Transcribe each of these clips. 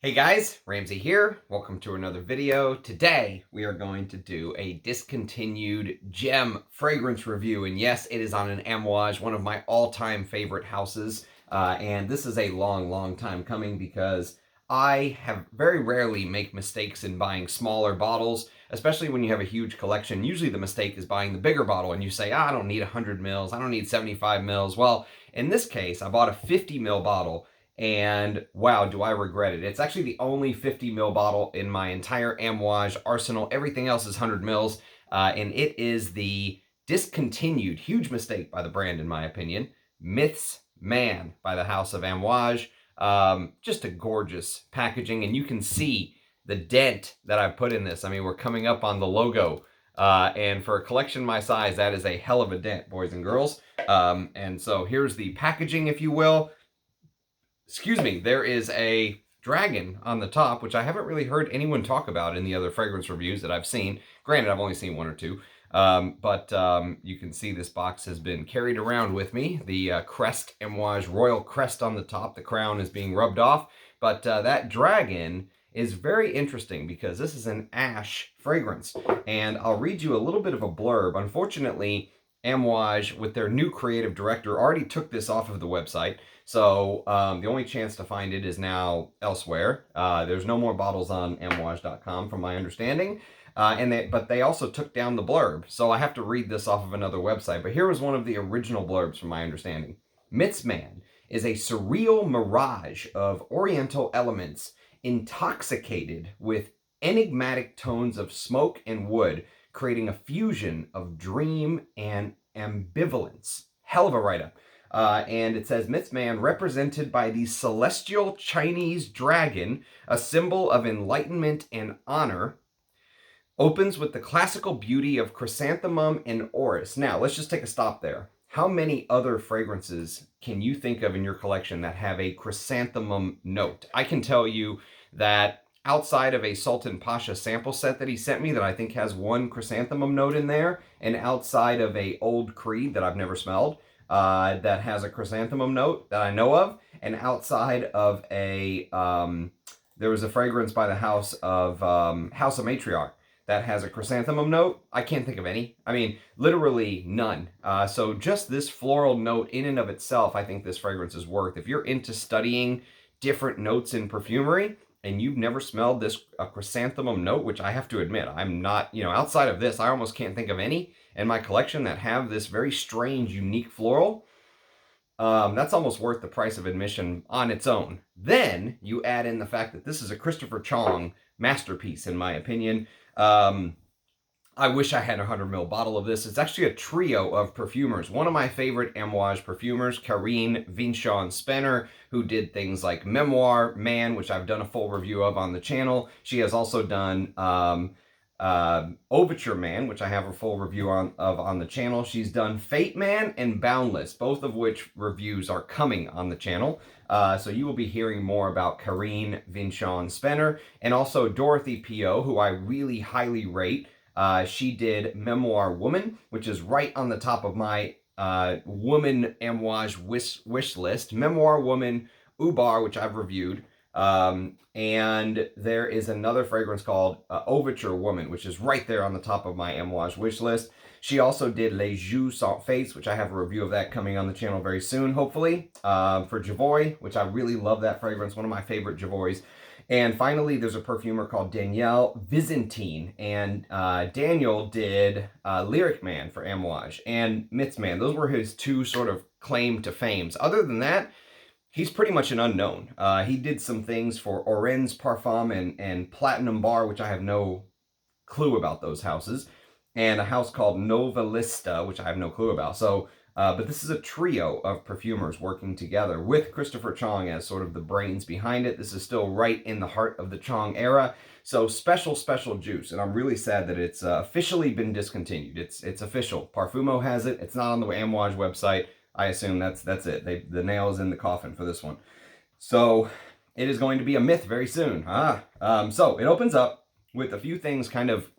Hey guys, Ramsey here. Welcome to another video. Today we are going to do a discontinued gem fragrance review, and yes, it is on an Amouage, one of my all-time favorite houses. And this is a long time coming because I have very rarely make mistakes in buying smaller bottles, especially when you have a huge collection. Usually the mistake is buying the bigger bottle and you say, I don't need 100 mils, I don't need 75 mils. Well, in this case, I bought a 50 mil bottle. And wow, do I regret it. It's actually the only 50 ml bottle in my entire Amouage arsenal. Everything else is 100 mils, and it is the discontinued, huge mistake by the brand in my opinion, Myths Man by the House of Amouage. Just a gorgeous packaging, and you can see the dent that I've put in this. I mean, we're coming up on the logo, and for a collection my size, that is a hell of a dent, boys and girls. And so here's the packaging, if you will. Excuse me, there is a dragon on the top, which I haven't really heard anyone talk about in the other fragrance reviews that I've seen. Granted, I've only seen one or two, but you can see this box has been carried around with me. The crest, Amouage royal crest on the top, the crown is being rubbed off, but that dragon is very interesting because this is an ash fragrance, and I'll read you a little bit of a blurb. Unfortunately, Amouage, with their new creative director, already took this off of the website. So the only chance to find it is now elsewhere. There's no more bottles on amouage.com from my understanding. But they also took down the blurb. So I have to read this off of another website. But here was one of the original blurbs from my understanding. Myths Man is a surreal mirage of oriental elements intoxicated with enigmatic tones of smoke and wood, creating a fusion of dream and ambivalence. Hell of a write-up. And it says, Myths Man, represented by the celestial Chinese dragon, a symbol of enlightenment and honor, opens with the classical beauty of chrysanthemum and orris. Now, let's just take a stop there. How many other fragrances can you think of in your collection that have a chrysanthemum note? I can tell you that outside of a Sultan Pasha sample set that he sent me that I think has one chrysanthemum note in there, and outside of a Old Creed that I've never smelled, that has a chrysanthemum note that I know of, and outside of a, there was a fragrance by the House of Matriarch that has a chrysanthemum note. I can't think of any. I mean, literally none. So just this floral note in and of itself, I think this fragrance is worth. If you're into studying different notes in perfumery, and you've never smelled this chrysanthemum note, which I have to admit, I'm not, outside of this, I almost can't think of any in my collection that have this very strange, unique floral. That's almost worth the price of admission on its own. Then you add in the fact that this is a Christopher Chong masterpiece, in my opinion. I wish I had a 100 ml bottle of this. It's actually a trio of perfumers. One of my favorite Amouage perfumers, Karine Vinchon-Spehner, who did things like Memoir Man, which I've done a full review of on the channel. She has also done Overture Man, which I have a full review on the channel. She's done Fate Man and Boundless, both of which reviews are coming on the channel. So you will be hearing more about Karine Vinchon-Spehner, and also Dorothea Piot, who I really highly rate. She did Memoir Woman, which is right on the top of my woman Amouage wish list. Memoir Woman, Ubar, which I've reviewed. And there is another fragrance called Overture Woman, which is right there on the top of my Amouage wish list. She also did Les Joues Sans Face, which I have a review of that coming on the channel very soon, hopefully. For Javoy, which I really love that fragrance, one of my favorite Javoys. And finally, there's a perfumer called Daniel Visentin, and Daniel did Lyric Man for Amouage and Myths Man. Those were his two sort of claim to fames. Other than that, he's pretty much an unknown. He did some things for Oren's Parfum and Platinum Bar, which I have no clue about those houses, and a house called Novelista, which I have no clue about. So, but this is a trio of perfumers working together with Christopher Chong as sort of the brains behind it. This is still right in the heart of the Chong era. So special juice, and I'm really sad that it's officially been discontinued. It's official. Parfumo has it. It's not on the Amouage website. I assume that's it. The nail is in the coffin for this one. So it is going to be a myth very soon. So it opens up with a few things kind of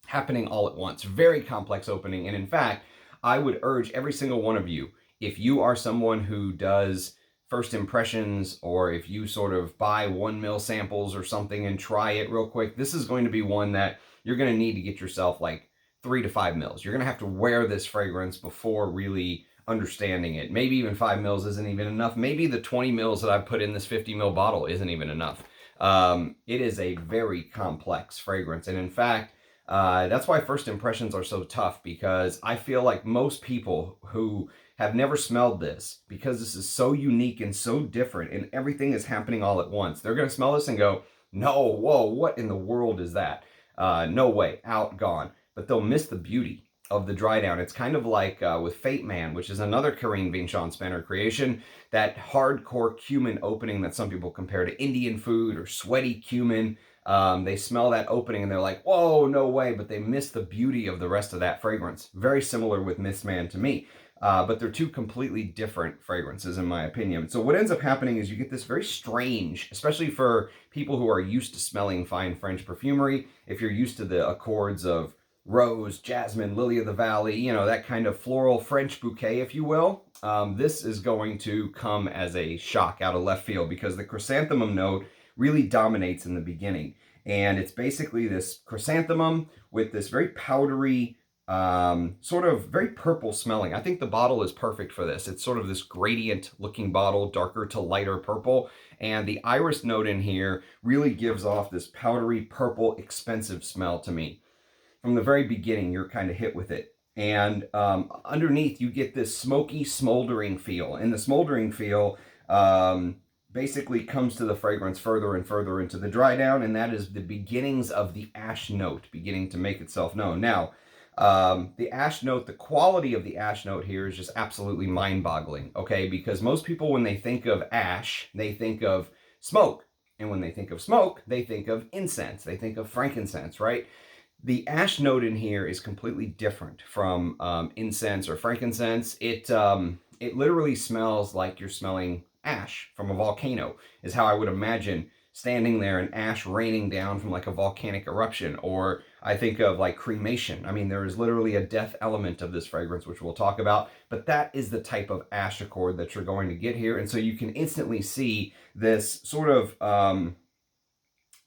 happening all at once. Very complex opening, and in fact, I would urge every single one of you, if you are someone who does first impressions, or if you sort of buy 1 ml samples or something and try it real quick, this is going to be one that you're going to need to get yourself like 3 to 5 mils. You're going to have to wear this fragrance before really understanding it. Maybe even 5 mils isn't even enough. Maybe the 20 mils that I put in this 50 ml bottle isn't even enough. It is a very complex fragrance. And in fact, that's why first impressions are so tough, because I feel like most people who have never smelled this, because this is so unique and so different and everything is happening all at once, they're going to smell this and go, no, whoa, what in the world is that? No way, out, gone. But they'll miss the beauty of the dry down. It's kind of like with Fate Man, which is another Karine Vinchon-Spehner creation, that hardcore cumin opening that some people compare to Indian food or sweaty cumin. They smell that opening and they're like, whoa, no way, but they miss the beauty of the rest of that fragrance. Very similar with Myths Man to me. But they're two completely different fragrances, in my opinion. So what ends up happening is you get this very strange, especially for people who are used to smelling fine French perfumery, if you're used to the accords of rose, jasmine, lily of the valley, you know, that kind of floral French bouquet, if you will, this is going to come as a shock out of left field, because the chrysanthemum note really dominates in the beginning. And it's basically this chrysanthemum with this very powdery, sort of very purple smelling. I think the bottle is perfect for this. It's sort of this gradient looking bottle, darker to lighter purple. And the iris note in here really gives off this powdery purple expensive smell to me. From the very beginning, you're kind of hit with it. And underneath, you get this smoky, smoldering feel. And the smoldering feel basically comes to the fragrance further and further into the dry down. And that is the beginnings of the ash note beginning to make itself known. Now, the ash note, the quality of the ash note here is just absolutely mind-boggling, okay? Because most people, when they think of ash, they think of smoke. And when they think of smoke, they think of incense. They think of frankincense, right? The ash note in here is completely different from incense or frankincense. It literally smells like you're smelling ash from a volcano, is how I would imagine standing there and ash raining down from like a volcanic eruption. Or I think of like cremation. I mean, there is literally a death element of this fragrance, which we'll talk about, but that is the type of ash accord that you're going to get here. And so you can instantly see this sort of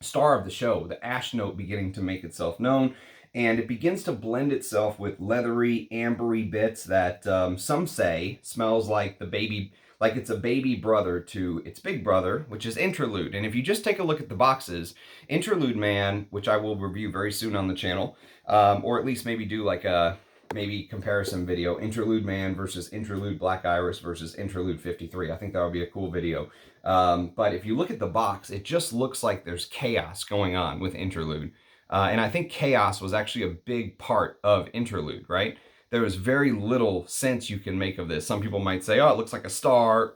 star of the show, the ash note beginning to make itself known. And it begins to blend itself with leathery, ambery bits that some say smells like the baby, like it's a baby brother to its big brother, which is Interlude. And if you just take a look at the boxes, Interlude Man, which I will review very soon on the channel, or at least maybe do like a comparison video, Interlude Man versus Interlude Black Iris versus Interlude 53. I think that would be a cool video. But if you look at the box, it just looks like there's chaos going on with Interlude. And I think chaos was actually a big part of Interlude, right? There is very little sense you can make of this. Some people might say, oh, it looks like a star.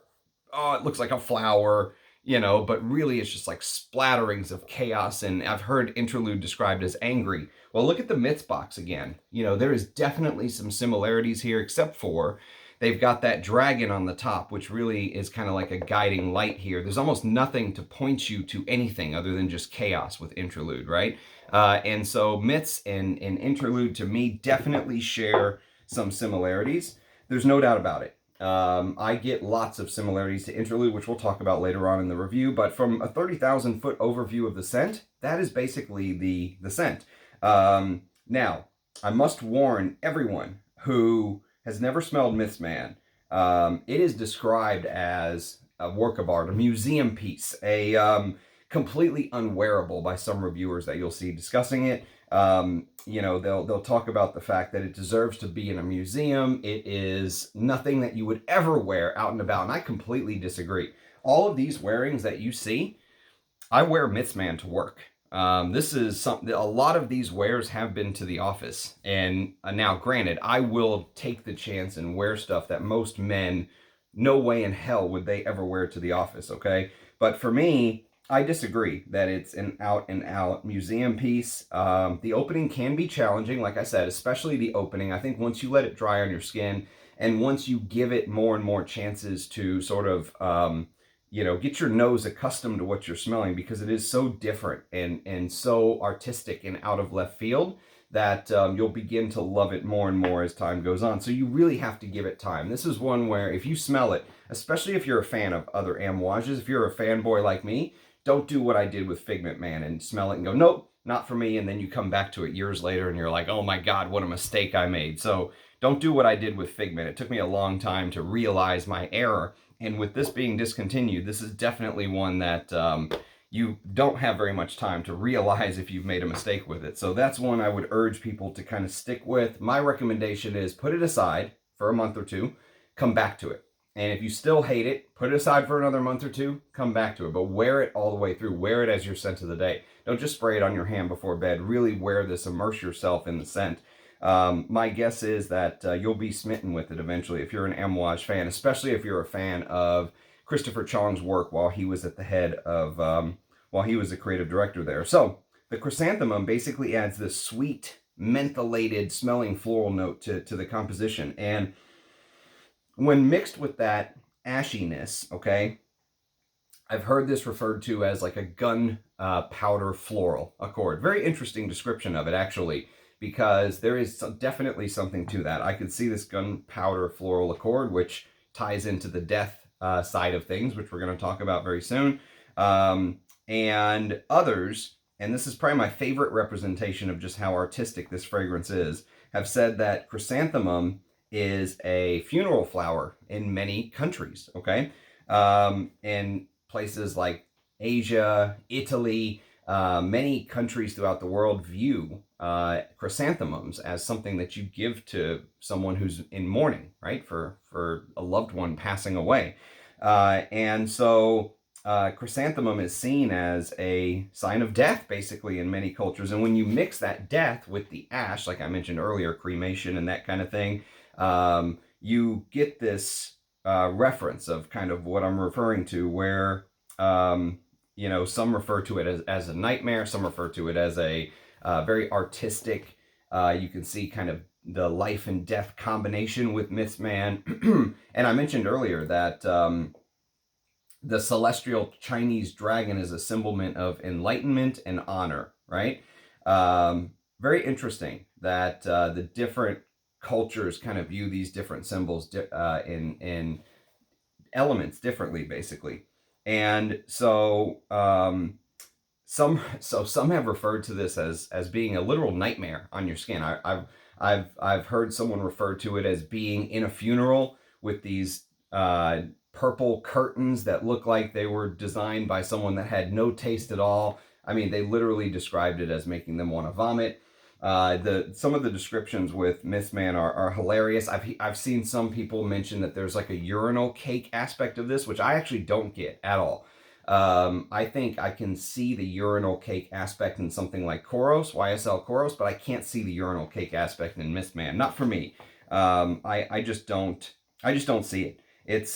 Oh, it looks like a flower, you know, but really it's just like splatterings of chaos. And I've heard Interlude described as angry. Well, look at the Myths box again. You know, there is definitely some similarities here, except for they've got that dragon on the top, which really is kind of like a guiding light here. There's almost nothing to point you to anything other than just chaos with Interlude, right? And so Myths and Interlude, to me, definitely share some similarities. There's no doubt about it. I get lots of similarities to Interlude, which we'll talk about later on in the review. But from a 30,000 foot overview of the scent, that is basically the scent. Now, I must warn everyone who has never smelled Myths Man. It is described as a work of art, a museum piece, a completely unwearable by some reviewers that you'll see discussing it. You know, they'll talk about the fact that it deserves to be in a museum. It is nothing that you would ever wear out and about, and I completely disagree. All of these wearings that you see, I wear Myths Man to work. This is something, a lot of these wears have been to the office. And now granted, I will take the chance and wear stuff that most men, no way in hell would they ever wear to the office, okay? But for me, I disagree that it's an out and out museum piece. The opening can be challenging, like I said, especially the opening. I think once you let it dry on your skin and once you give it more and more chances to sort of, you know, get your nose accustomed to what you're smelling, because it is so different and so artistic and out of left field, that you'll begin to love it more and more as time goes on. So you really have to give it time. This is one where if you smell it, especially if you're a fan of other Amouages, if you're a fanboy like me, don't do what I did with Figment Man and smell it and go, nope, not for me. And then you come back to it years later and you're like, oh my God, what a mistake I made. So don't do what I did with Figment. It took me a long time to realize my error. And with this being discontinued, this is definitely one that you don't have very much time to realize if you've made a mistake with it. So that's one I would urge people to kind of stick with. My recommendation is put it aside for a month or two, come back to it. And if you still hate it, put it aside for another month or two, come back to it. But wear it all the way through. Wear it as your scent of the day. Don't just spray it on your hand before bed. Really wear this, immerse yourself in the scent. My guess is that you'll be smitten with it eventually if you're an Amouage fan, especially if you're a fan of Christopher Chong's work while he was at the head of, while he was the creative director there. So the chrysanthemum basically adds this sweet, mentholated smelling floral note to the composition. And when mixed with that ashiness, okay, I've heard this referred to as like a gunpowder floral accord. Very interesting description of it, actually, because there is definitely something to that. I could see this gunpowder floral accord, which ties into the death side of things, which we're going to talk about very soon. And others, and this is probably my favorite representation of just how artistic this fragrance is, have said that chrysanthemum is a funeral flower in many countries, okay? In places like Asia, Italy, many countries throughout the world view chrysanthemums as something that you give to someone who's in mourning, right? For a loved one passing away. And so chrysanthemum is seen as a sign of death, basically, in many cultures. And when you mix that death with the ash, like I mentioned earlier, cremation and that kind of thing, you get this reference of kind of what I'm referring to, where, you know, some refer to it as a nightmare, some refer to it as a very artistic, you can see kind of the life and death combination with Myths Man. And I mentioned earlier that the celestial Chinese dragon is a symbolment of enlightenment and honor, right? Very interesting that the different cultures kind of view these different symbols in elements differently, basically. And so some have referred to this as being a literal nightmare on your skin. I've heard someone refer to it as being in a funeral with these purple curtains that look like they were designed by someone that had no taste at all. I mean, they literally described it as making them want to vomit. Some of the descriptions with Myths Man are hilarious. I've seen some people mention that there's like a urinal cake aspect of this, which I actually don't get at all. I think I can see the urinal cake aspect in something like Koros, YSL Koros, but I can't see the urinal cake aspect in Myths Man. Not for me. I just don't see it. It's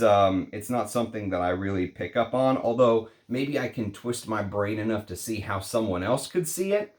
not something that I really pick up on, although maybe I can twist my brain enough to see how someone else could see it.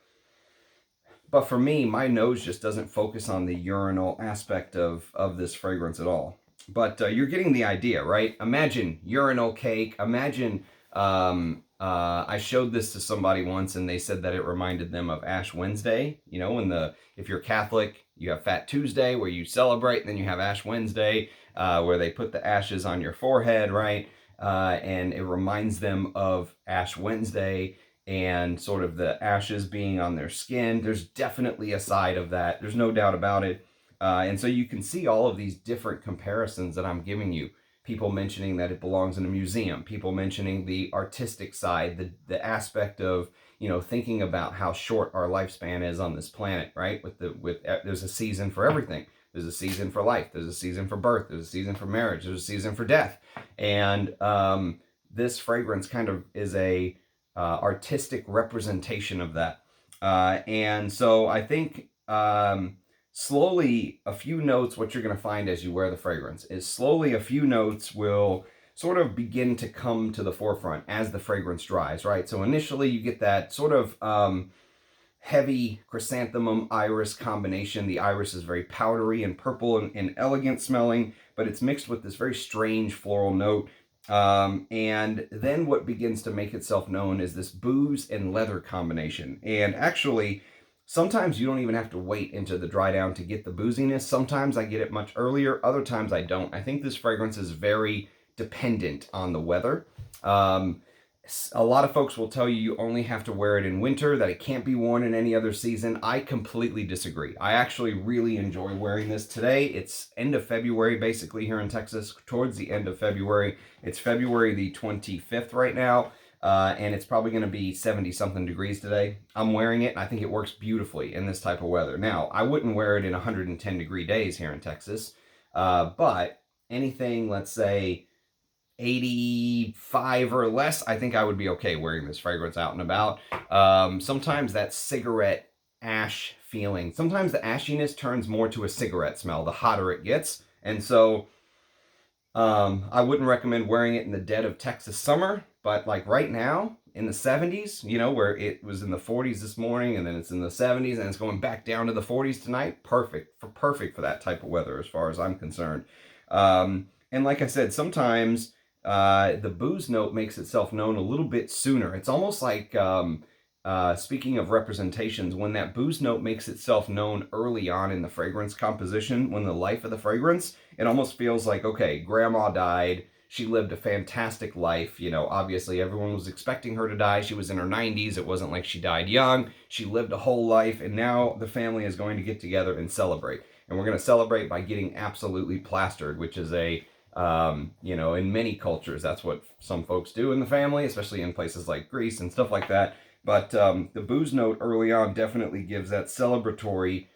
But for me, my nose just doesn't focus on the urinal aspect of this fragrance at all. But you're getting the idea, right? Imagine urinal cake. Imagine, I showed this to somebody once and they said that it reminded them of Ash Wednesday. You know, if you're Catholic, you have Fat Tuesday where you celebrate, and then you have Ash Wednesday where they put the ashes on your forehead, right? And it reminds them of Ash Wednesday and sort of the ashes being on their skin. There's definitely a side of that. There's no doubt about it. And so you can see all of these different comparisons that I'm giving you. People mentioning that it belongs in a museum. People mentioning the artistic side, the aspect of, you know, thinking about how short our lifespan is on this planet, right? There's a season for everything. There's a season for life. There's a season for birth. There's a season for marriage. There's a season for death. And this fragrance kind of is a artistic representation of that. And so I think slowly a few notes, what you're going to find as you wear the fragrance is slowly a few notes will sort of begin to come to the forefront as the fragrance dries, right? So initially you get that sort of heavy chrysanthemum iris combination. The iris is very powdery and purple and elegant smelling, but it's mixed with this very strange floral note. And then what begins to make itself known is this booze and leather combination. And actually, Sometimes you don't even have to wait into the dry down to get the booziness. Sometimes I get it much earlier. Other times I don't. I think this fragrance is very dependent on the weather. A lot of folks will tell you you only have to wear it in winter, that it can't be worn in any other season. I completely disagree. I actually really enjoy wearing this today. It's end of February, basically, here in Texas, towards the end of February. It's February the 25th right now, and it's probably going to be 70-something degrees today. I'm wearing it, and I think it works beautifully in this type of weather. Now, I wouldn't wear it in 110-degree days here in Texas, but anything, let's say, 85 or less, I think I would be okay wearing this fragrance out and about. Sometimes that cigarette ash feeling, sometimes the ashiness turns more to a cigarette smell the hotter it gets. And so I wouldn't recommend wearing it in the dead of Texas summer, but like right now in the 70s, you know, where it was in the 40s this morning and then it's in the 70s and it's going back down to the 40s tonight, perfect for that type of weather as far as I'm concerned. And like I said, sometimes the booze note makes itself known a little bit sooner. It's almost like, speaking of representations, when that booze note makes itself known early on in the fragrance composition, when the life of the fragrance, it almost feels like, okay, grandma died. She lived a fantastic life. You know, obviously everyone was expecting her to die. She was in her 90s. It wasn't like she died young. She lived a whole life, and now the family is going to get together and celebrate. And we're going to celebrate by getting absolutely plastered, which is a you know, in many cultures, that's what some folks do in the family, especially in places like Greece and stuff like that. But the booze note early on definitely gives that celebratory,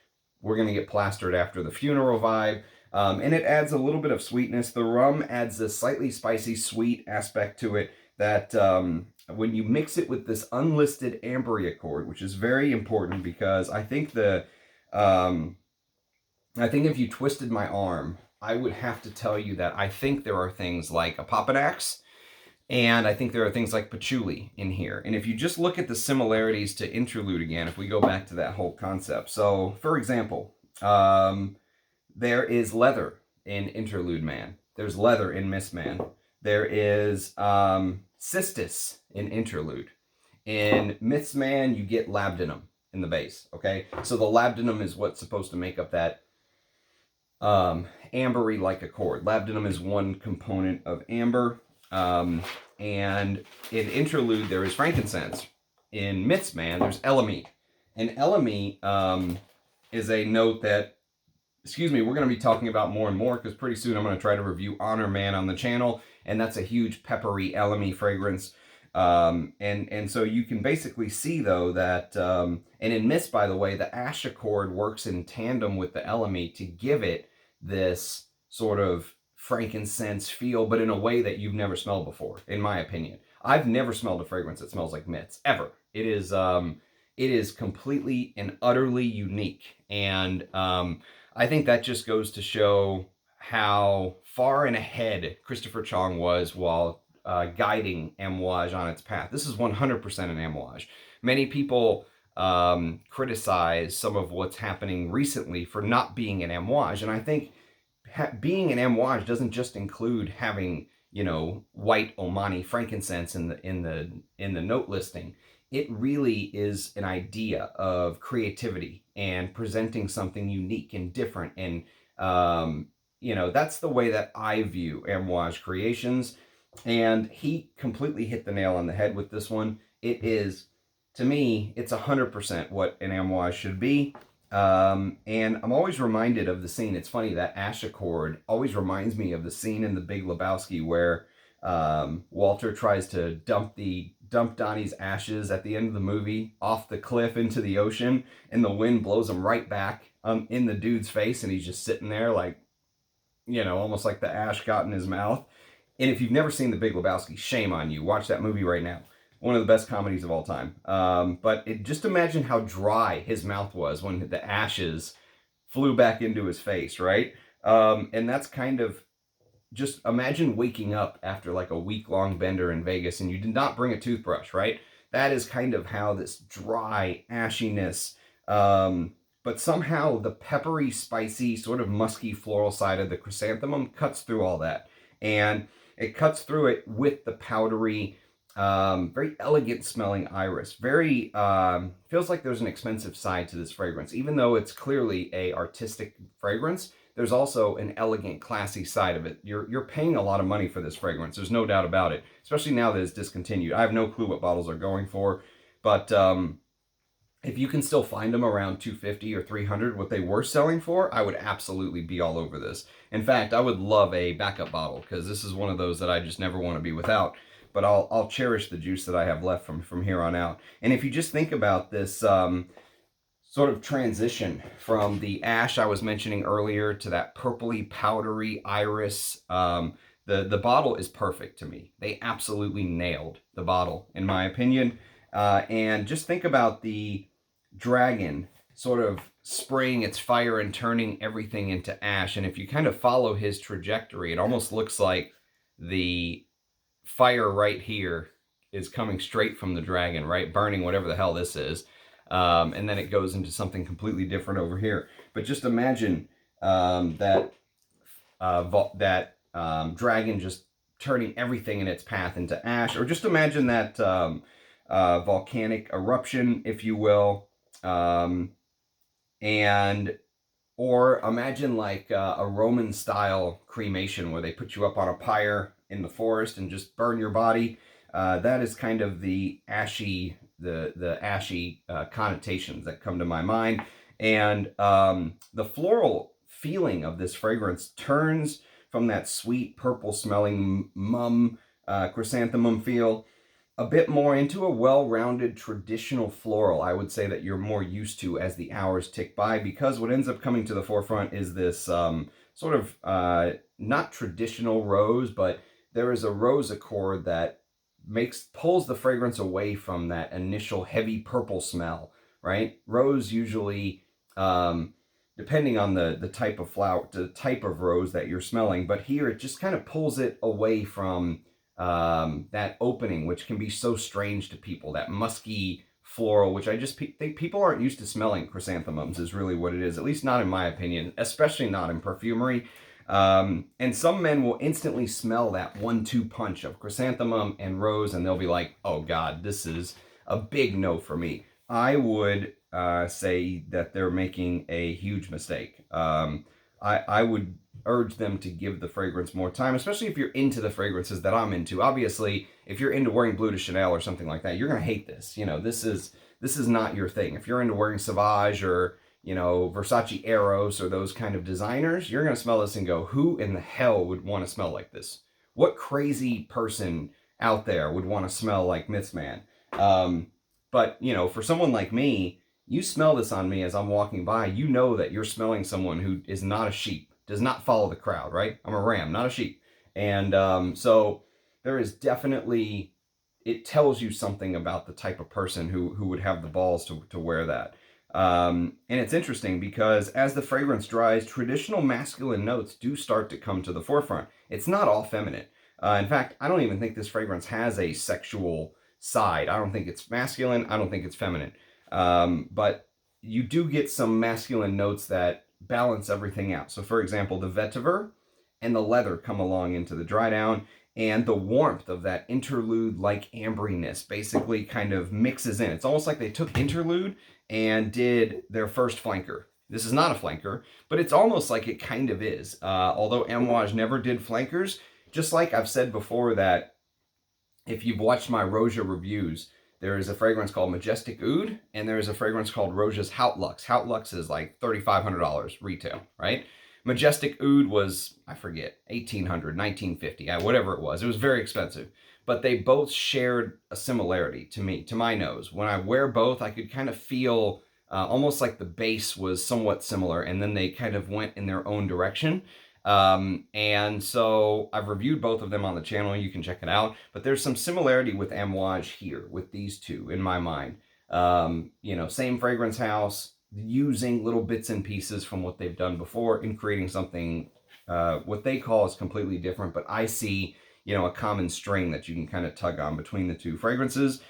we're going to get plastered after the funeral vibe. And it adds a little bit of sweetness. The rum adds this slightly spicy, sweet aspect to it that when you mix it with this unlisted ambery accord, which is very important because I think if you twisted my arm, I would have to tell you that I think there are things like a Papanax, and I think there are things like patchouli in here. And if you just look at the similarities to Interlude again, if we go back to that whole concept. So, for example, there is leather in Interlude Man. There's leather in Myths Man. There is cistus in Interlude. In Myths Man, you get labdanum in the base, okay? So the labdanum is what's supposed to make up that ambery-like accord. Labdanum is one component of amber. And in Interlude, there is frankincense. In Myths Man, there's elamite. And elamite is a note that, excuse me, we're going to be talking about more and more because pretty soon I'm going to try to review Honor Man on the channel. And that's a huge peppery elamite fragrance. And so you can basically see, though, that, and in Myths, by the way, the ash accord works in tandem with the elamite to give it this sort of frankincense feel, but in a way that you've never smelled before, in my opinion. I've never smelled a fragrance that smells like Myths, ever. It is completely and utterly unique. And I think that just goes to show how far and ahead Christopher Chong was while guiding Amouage on its path. This is 100% an Amouage. Many people criticize some of what's happening recently for not being an Amouage, and I think being an Amouage doesn't just include having, you know, white Omani frankincense in the note listing. It really is an idea of creativity and presenting something unique and different, and you know, that's the way that I view Amouage creations. And he completely hit the nail on the head with this one. It is, to me, it's 100% what an Amouage should be. And I'm always reminded of the scene. It's funny, that ash accord always reminds me of the scene in The Big Lebowski where Walter tries to dump Donnie's ashes at the end of the movie off the cliff into the ocean, and the wind blows them right back in the dude's face, and he's just sitting there like, you know, almost like the ash got in his mouth. And if you've never seen The Big Lebowski, shame on you. Watch that movie right now. One of the best comedies of all time. But just imagine how dry his mouth was when the ashes flew back into his face, right? And that's kind of, just imagine waking up after like a week-long bender in Vegas and you did not bring a toothbrush, right? That is kind of how this dry ashiness, but somehow the peppery, spicy, sort of musky floral side of the chrysanthemum cuts through all that. And it cuts through it with the powdery Very elegant smelling iris. Very, feels like there's an expensive side to this fragrance. Even though it's clearly a artistic fragrance, there's also an elegant, classy side of it. You're paying a lot of money for this fragrance. There's no doubt about it, especially now that it's discontinued. I have no clue what bottles are going for, but if you can still find them around 250 or 300, what they were selling for, I would absolutely be all over this. In fact, I would love a backup bottle because this is one of those that I just never want to be without. But I'll cherish the juice that I have left from here on out. And if you just think about this sort of transition from the ash I was mentioning earlier to that purpley, powdery iris, the bottle is perfect to me. They absolutely nailed the bottle, in my opinion. And just think about the dragon sort of spraying its fire and turning everything into ash. And if you kind of follow his trajectory, it almost looks like the fire right here is coming straight from the dragon, right? Burning whatever the hell this is. And then it goes into something completely different over here. But just imagine that dragon just turning everything in its path into ash. Or just imagine that volcanic eruption, if you will. Or imagine like a Roman style cremation where they put you up on a pyre in the forest and just burn your body. That is kind of the ashy, the ashy connotations that come to my mind. And the floral feeling of this fragrance turns from that sweet purple smelling mum chrysanthemum feel a bit more into a well-rounded traditional floral, I would say, that you're more used to as the hours tick by, because what ends up coming to the forefront is this sort of not traditional rose, but there is a rose accord that pulls the fragrance away from that initial heavy purple smell, right? Rose usually, depending on the type of flower, the type of rose that you're smelling, but here it just kind of pulls it away from that opening, which can be so strange to people, that musky floral, which I just think people aren't used to smelling chrysanthemums, is really what it is, at least not in my opinion, especially not in perfumery. And some men will instantly smell that 1-2 punch of chrysanthemum and rose, and they'll be like, oh God, this is a big no for me. I would say that they're making a huge mistake. I would urge them to give the fragrance more time, especially if you're into the fragrances that I'm into. Obviously, if you're into wearing Bleu de Chanel or something like that, you're gonna hate this. You know, this is not your thing. If you're into wearing Sauvage or, you know, Versace Eros or those kind of designers, you're gonna smell this and go, who in the hell would want to smell like this? What crazy person out there would want to smell like Myths Man? But, you know, for someone like me, you smell this on me as I'm walking by, you know that you're smelling someone who is not a sheep, does not follow the crowd, right? I'm a ram, not a sheep. And so there is definitely, it tells you something about the type of person who would have the balls to wear that. And it's interesting because as the fragrance dries, traditional masculine notes do start to come to the forefront. It's not all feminine. In fact, I don't even think this fragrance has a sexual side. I don't think it's masculine. I don't think it's feminine. But you do get some masculine notes that balance everything out. So for example, the vetiver and the leather come along into the dry down, and the warmth of that interlude-like ambriness basically kind of mixes in. It's almost like they took interlude and did their first flanker. This is not a flanker, but it's almost like it kind of is. Although Amouage never did flankers, just like I've said before that if you've watched my Roja reviews, there is a fragrance called Majestic Oud, and there is a fragrance called Roja's Hautlux. Hautlux is like $3,500 retail, right? Majestic Oud was, I forget, $1,800, $1,950, whatever it was. It was very expensive. But they both shared a similarity to me, to my nose. When I wear both, I could kind of feel almost like the base was somewhat similar, and then they kind of went in their own direction. And so I've reviewed both of them on the channel. You can check it out. But there's some similarity with Amouage here, with these two, in my mind. You know, same fragrance house, using little bits and pieces from what they've done before in creating something, what they call is completely different. But I see, you know, a common string that you can kind of tug on between the two fragrances.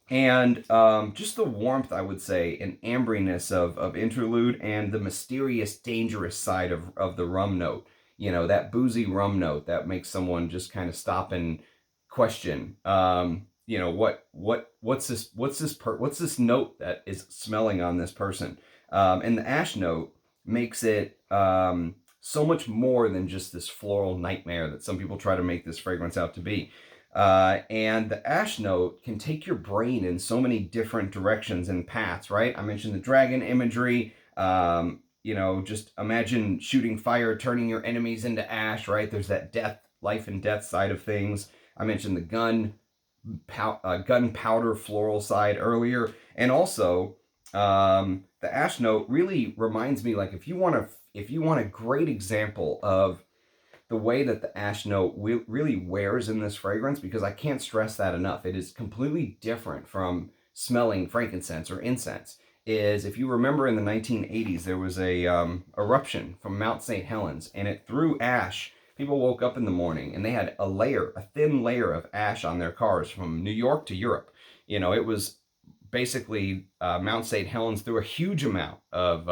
And just the warmth, I would say, and ambriness of Interlude, and the mysterious, dangerous side of the rum note. You know, that boozy rum note that makes someone just kind of stop and question. you know, what's this note that is smelling on this person? And the ash note makes it so much more than just this floral nightmare that some people try to make this fragrance out to be. And the ash note can take your brain in so many different directions and paths, right? I mentioned the dragon imagery. You know, just imagine shooting fire, turning your enemies into ash, right? There's that life and death side of things. I mentioned the gunpowder floral side earlier, and also the ash note really reminds me, like, if you want a great example of the way that the ash note really wears in this fragrance, because I can't stress that enough. It is completely different from smelling frankincense or incense. Is, if you remember, in the 1980s, there was a eruption from Mount St. Helens, and it threw ash. People woke up in the morning and they had a thin layer of ash on their cars from New York to Europe. You know, it was basically Mount St. Helens threw a huge amount of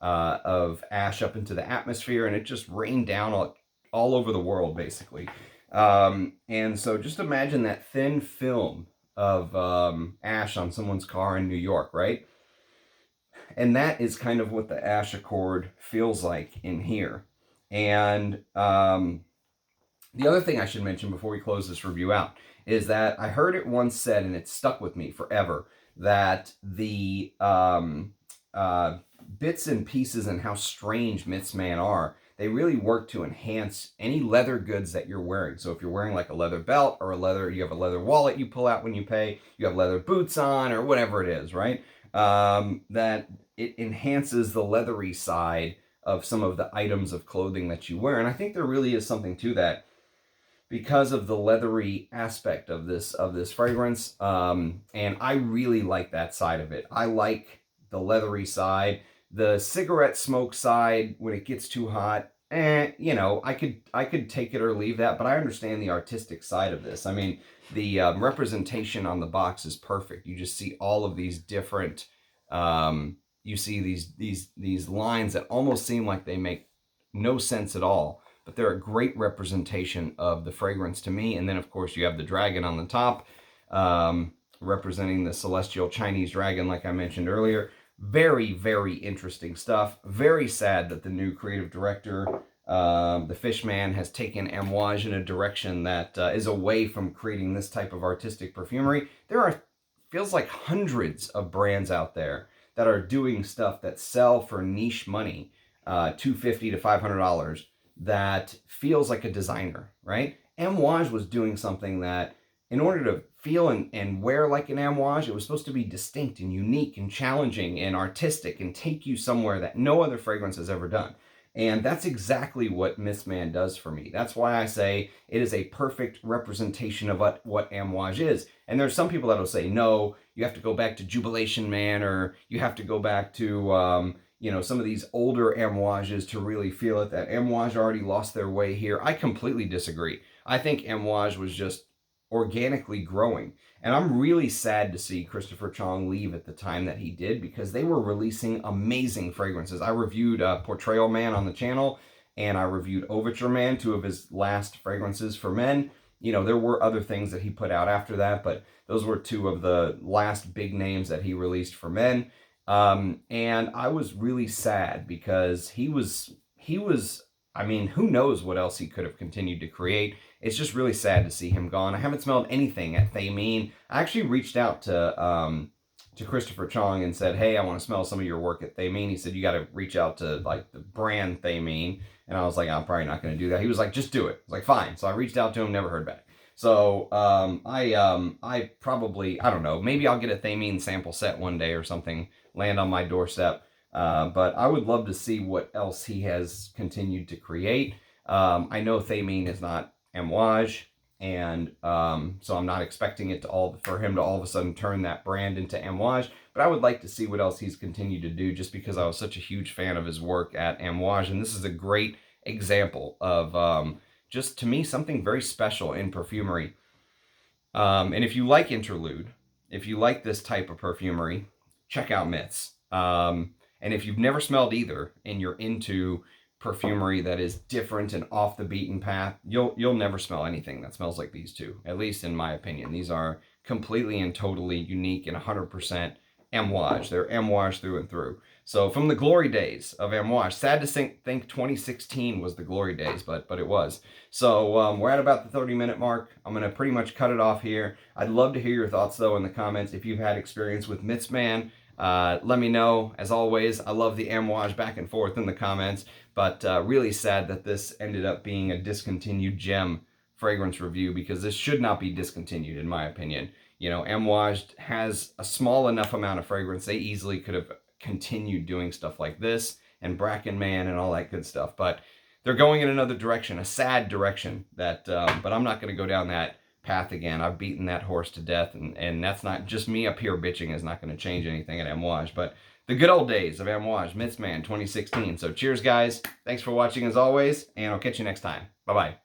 ash up into the atmosphere, and it just rained down all over the world, basically. And so just imagine that thin film of ash on someone's car in New York, right? And that is kind of what the ash accord feels like in here. And the other thing I should mention before we close this review out is that I heard it once said, and it stuck with me forever, that the bits and pieces and how strange Myths Man are, they really work to enhance any leather goods that you're wearing. So if you're wearing like a leather belt or you have a leather wallet you pull out when you pay, you have leather boots on or whatever it is, right? That it enhances the leathery side of some of the items of clothing that you wear. And I think there really is something to that because of the leathery aspect of this fragrance. And I really like that side of it. I like the leathery side. The cigarette smoke side, when it gets too hot, you know, I could take it or leave that, but I understand the artistic side of this. I mean, the representation on the box is perfect. You just see all of these different, you see these lines that almost seem like they make no sense at all, but they're a great representation of the fragrance to me. And then, of course, you have the dragon on the top, representing the celestial Chinese dragon, like I mentioned earlier. Very, very interesting stuff. Very sad that the new creative director, the Fishman, has taken Amouage in a direction that is away from creating this type of artistic perfumery. There are, feels like, hundreds of brands out there that are doing stuff that sell for niche money, $250 to $500, that feels like a designer, right? Amouage was doing something that, in order to feel and wear like an Amouage, it was supposed to be distinct and unique and challenging and artistic and take you somewhere that no other fragrance has ever done. And that's exactly what Myths Man does for me. That's why I say it is a perfect representation of what Amouage is. And there's some people that will say, no, you have to go back to Jubilation Man, or you have to go back to, you know, some of these older Amouages to really feel it, that Amouage already lost their way here. I completely disagree. I think Amouage was just organically growing. And I'm really sad to see Christopher Chong leave at the time that he did, because they were releasing amazing fragrances. I reviewed Portrayal Man on the channel, and I reviewed Overture Man, two of his last fragrances for men. You know, there were other things that he put out after that, but those were two of the last big names that he released for men. And I was really sad because he was, I mean, who knows what else he could have continued to create. It's just really sad to see him gone. I haven't smelled anything at Thameen. I actually reached out to Christopher Chong and said, hey, I want to smell some of your work at Thameen. He said, you got to reach out to like the brand Thameen. And I was like, I'm probably not going to do that. He was like, just do it. I was like, fine. So I reached out to him, never heard back. So I probably, I don't know, maybe I'll get a Thameen sample set one day or something, land on my doorstep. But I would love to see what else he has continued to create. I know Thameen is not Amouage, and so I'm not expecting it for him to all of a sudden turn that brand into Amouage, but I would like to see what else he's continued to do, just because I was such a huge fan of his work at Amouage, and this is a great example of just, to me, something very special in perfumery. And if you like Interlude, if you like this type of perfumery, check out Myths. And if you've never smelled either and you're into perfumery that is different and off the beaten path, you'll never smell anything that smells like these two, at least in my opinion. These are completely and totally unique and 100% Amouage. They're Amouage through and through. So from the glory days of Amouage, sad to think 2016 was the glory days, but it was. So we're at about the 30-minute mark. I'm going to pretty much cut it off here. I'd love to hear your thoughts, though, in the comments. If you've had experience with Myths Man, let me know. As always, I love the Amouage back and forth in the comments, but really sad that this ended up being a discontinued gem fragrance review, because this should not be discontinued, in my opinion. You know, Amouage has a small enough amount of fragrance. They easily could have continued doing stuff like this and Bracken Man and all that good stuff, but they're going in another direction, a sad direction, that but I'm not going to go down that path again. I've beaten that horse to death, and that's not just me up here bitching is not going to change anything at Amouage, but the good old days of Amouage, Myths Man 2016. So cheers, guys. Thanks for watching as always, and I'll catch you next time. Bye-bye.